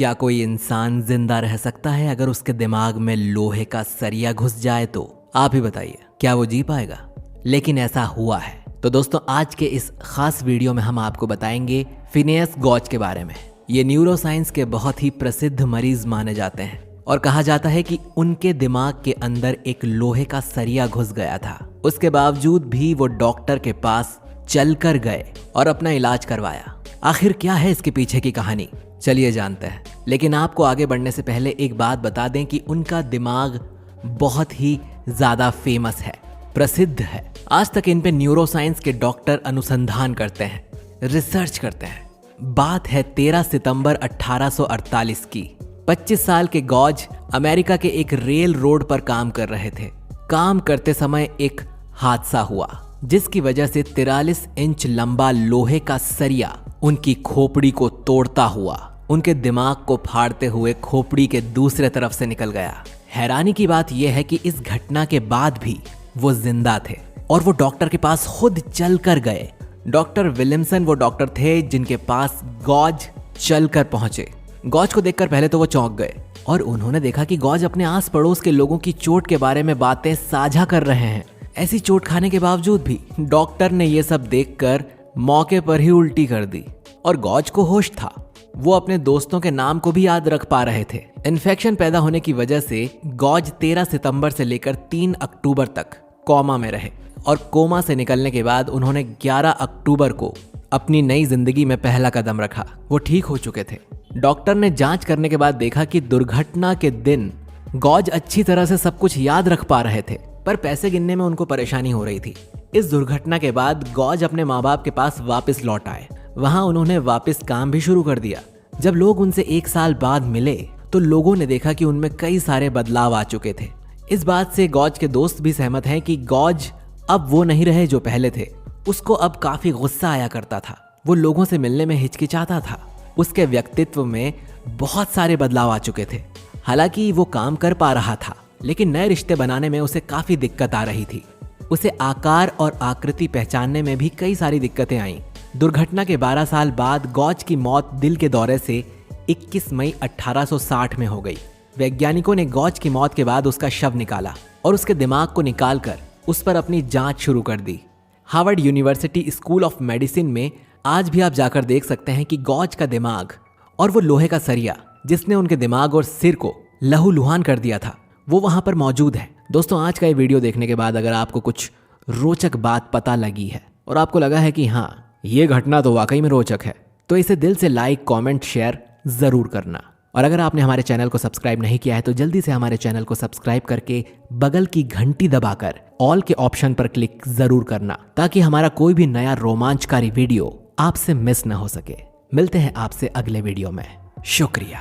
क्या कोई इंसान जिंदा रह सकता है अगर उसके दिमाग में लोहे का सरिया घुस जाए? तो आप ही बताइए, क्या वो जी पाएगा? लेकिन ऐसा हुआ है। तो दोस्तों, आज के इस खास वीडियो में हम आपको बताएंगे फिनियस गॉज के बारे में। ये न्यूरोसाइंस के बहुत ही प्रसिद्ध मरीज माने जाते हैं और कहा जाता है कि उनके दिमाग के अंदर एक लोहे का सरिया घुस गया था। उसके बावजूद भी वो डॉक्टर के पास चलकर गए और अपना इलाज करवाया। आखिर क्या है इसके पीछे की कहानी, चलिए जानते हैं। लेकिन आपको आगे बढ़ने से पहले एक बात बता दें कि उनका दिमाग बहुत ही ज्यादा फेमस है, प्रसिद्ध है। आज तक इन पे न्यूरोसाइंस के डॉक्टर अनुसंधान करते हैं, रिसर्च करते हैं। बात है 13 सितंबर 1848 की। 25 साल के गॉज अमेरिका के एक रेल रोड पर काम कर रहे थे। काम करते समय एक हादसा हुआ जिसकी वजह से 43 इंच लंबा लोहे का सरिया उनकी खोपड़ी को तोड़ता हुआ उनके दिमाग को फाड़ते हुए खोपड़ी के दूसरे तरफ से निकल गया। हैरानी की बात यह है कि इस घटना के बाद भी वो जिंदा थे और वो डॉक्टर के पास खुद चल कर गए। डॉक्टर विलियमसन वो डॉक्टर थे जिनके पास गॉज चलकर पहुंचे। गॉज को देखकर पहले तो वो चौंक गए और उन्होंने देखा कि गॉज अपने आस पड़ोस के लोगों की चोट के बारे में बातें साझा कर रहे हैं। ऐसी चोट खाने के बावजूद भी डॉक्टर ने ये सब देखकर मौके पर ही उल्टी कर दी और गॉज को होश था। वो अपने दोस्तों के नाम को भी याद रख पा रहे थे। इन्फेक्शन पैदा होने की वजह से गॉज 13 सितंबर से लेकर 3 अक्टूबर तक कोमा में रहे और कोमा से निकलने के बाद उन्होंने 11 अक्टूबर को अपनी नई जिंदगी में पहला कदम रखा। वो ठीक हो चुके थे। डॉक्टर ने जांच करने के बाद देखा कि दुर्घटना के दिन गॉज अच्छी तरह से सब कुछ याद रख पा रहे थे, पर पैसे गिनने में उनको परेशानी हो रही थी। इस दुर्घटना के बाद गॉज अपने माँ बाप के पास वापस लौट आए। वहां उन्होंने वापस काम भी शुरू कर दिया। जब लोग उनसे 1 साल बाद मिले तो लोगों ने देखा कि उनमें कई सारे बदलाव आ चुके थे। इस बात से गॉज के दोस्त भी सहमत हैं कि गॉज अब वो नहीं रहे जो पहले थे। उसको अब काफी गुस्सा आया करता था। वो लोगों से मिलने में हिचकिचाता था। उसके व्यक्तित्व में बहुत सारे बदलाव आ चुके थे। हालांकि वो काम कर पा रहा था, लेकिन नए रिश्ते बनाने में उसे काफी दिक्कत आ रही थी। उसे आकार और आकृति पहचानने में भी कई सारी दिक्कतें आईं। दुर्घटना के 12 साल बाद गॉज की मौत दिल के दौरे से 21 मई 1860 में हो गई। वैज्ञानिकों ने गॉज की मौत के बाद उसका शव निकाला और उसके दिमाग को निकालकर उस पर अपनी जांच शुरू कर दी। Harvard University School of Medicine में आज भी आप जाकर देख सकते हैं कि गॉज का दिमाग और वो लोहे का सरिया जिसने उनके दिमाग और सिर को लहूलुहान कर दिया था, वो वहां पर मौजूद है। दोस्तों, आज का ये वीडियो देखने के बाद अगर आपको कुछ रोचक बात पता लगी है और आपको लगा है कि हाँ, ये घटना तो वाकई में रोचक है, तो इसे दिल से लाइक, कमेंट, शेयर जरूर करना। और अगर आपने हमारे चैनल को सब्सक्राइब नहीं किया है तो जल्दी से हमारे चैनल को सब्सक्राइब करके बगल की घंटी दबाकर ऑल के ऑप्शन पर क्लिक जरूर करना, ताकि हमारा कोई भी नया रोमांचकारी वीडियो आपसे मिस न हो सके। मिलते हैं आपसे अगले वीडियो में। शुक्रिया।